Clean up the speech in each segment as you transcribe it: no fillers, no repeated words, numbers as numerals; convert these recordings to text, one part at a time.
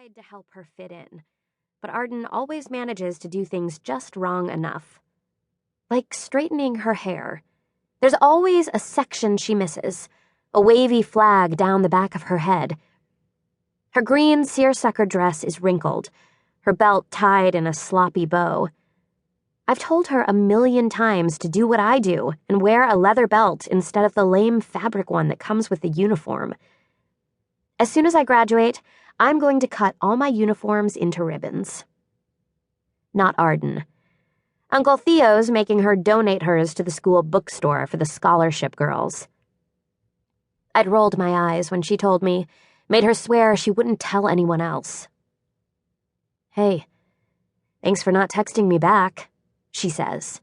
tried to help her fit in, but Arden always manages to do things just wrong enough. Like straightening her hair. There's always a section she misses, a wavy flag down the back of her head. Her green seersucker dress is wrinkled, her belt tied in a sloppy bow. I've told her 1,000,000 times to do what I do and wear a leather belt instead of the lame fabric one that comes with the uniform. As soon as I graduate, I'm going to cut all my uniforms into ribbons. Not Arden. Uncle Theo's making her donate hers to the school bookstore for the scholarship girls. I'd rolled my eyes when she told me, made her swear she wouldn't tell anyone else. "Hey, thanks for not texting me back," she says.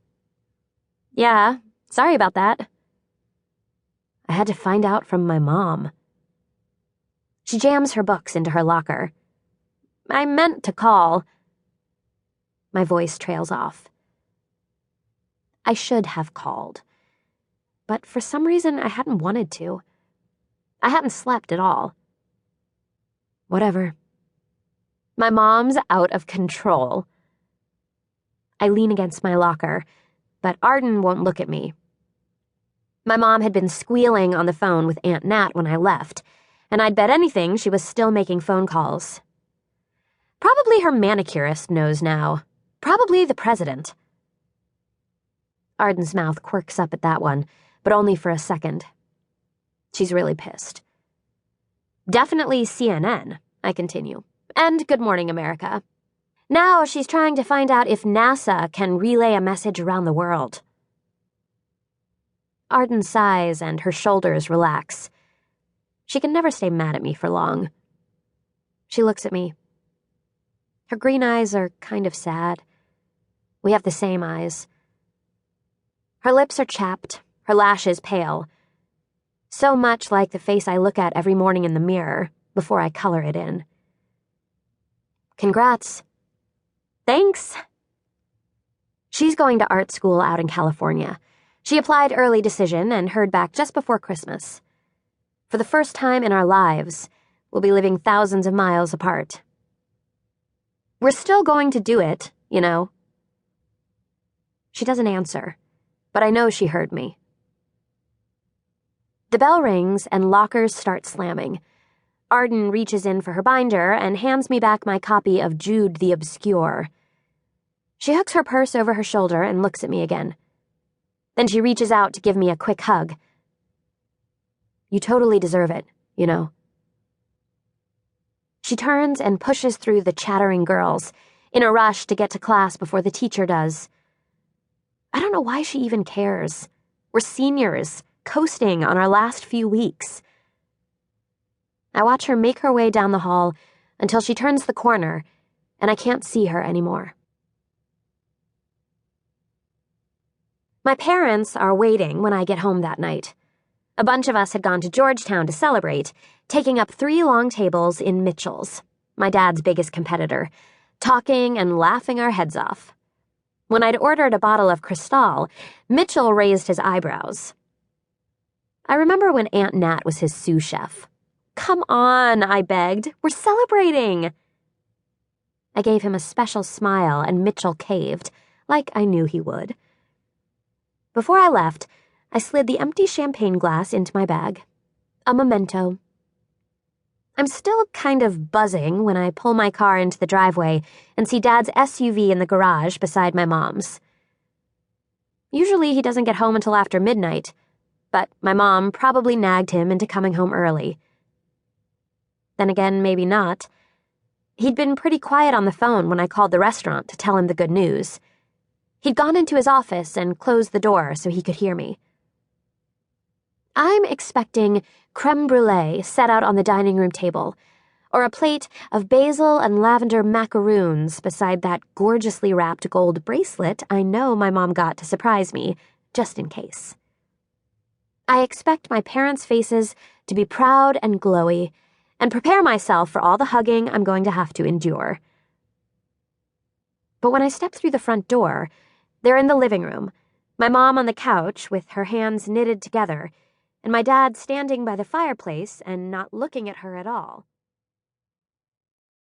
"Yeah, sorry about that." "I had to find out from my mom." She jams her books into her locker. "I meant to call." My voice trails off. I should have called. But for some reason, I hadn't wanted to. I hadn't slept at all. Whatever. My mom's out of control. I lean against my locker, but Arden won't look at me. My mom had been squealing on the phone with Aunt Nat when I left, and I'd bet anything she was still making phone calls. Probably her manicurist knows now. Probably the president. Arden's mouth quirks up at that one, but only for a second. She's really pissed. "Definitely CNN," I continue. "And Good Morning America. Now she's trying to find out if NASA can relay a message around the world." Arden sighs and her shoulders relax. She can never stay mad at me for long. She looks at me. Her green eyes are kind of sad. We have the same eyes. Her lips are chapped, her lashes pale. So much like the face I look at every morning in the mirror before I color it in. "Congrats." "Thanks." She's going to art school out in California. She applied early decision and heard back just before Christmas. For the first time in our lives, we'll be living thousands of miles apart. We're still going to do it, you know. She doesn't answer, but I know she heard me. The bell rings and lockers start slamming. Arden reaches in for her binder and hands me back my copy of Jude the Obscure. She hooks her purse over her shoulder and looks at me again. Then she reaches out to give me a quick hug. "You totally deserve it, you know." She turns and pushes through the chattering girls, in a rush to get to class before the teacher does. I don't know why she even cares. We're seniors, coasting on our last few weeks. I watch her make her way down the hall until she turns the corner, and I can't see her anymore. My parents are waiting when I get home that night. A bunch of us had gone to Georgetown to celebrate, taking up 3 long tables in Mitchell's, my dad's biggest competitor, talking and laughing our heads off. When I'd ordered a bottle of Cristal, Mitchell raised his eyebrows. I remember when Aunt Nat was his sous chef. "Come on," I begged. "We're celebrating." I gave him a special smile and Mitchell caved, like I knew he would. Before I left, I slid the empty champagne glass into my bag. A memento. I'm still kind of buzzing when I pull my car into the driveway and see Dad's SUV in the garage beside my mom's. Usually he doesn't get home until after midnight, but my mom probably nagged him into coming home early. Then again, maybe not. He'd been pretty quiet on the phone when I called the restaurant to tell him the good news. He'd gone into his office and closed the door so he could hear me. I'm expecting creme brulee set out on the dining room table, or a plate of basil and lavender macaroons beside that gorgeously wrapped gold bracelet I know my mom got to surprise me, just in case. I expect my parents' faces to be proud and glowy, and prepare myself for all the hugging I'm going to have to endure. But when I step through the front door, they're in the living room, my mom on the couch with her hands knitted together, and my dad standing by the fireplace and not looking at her at all.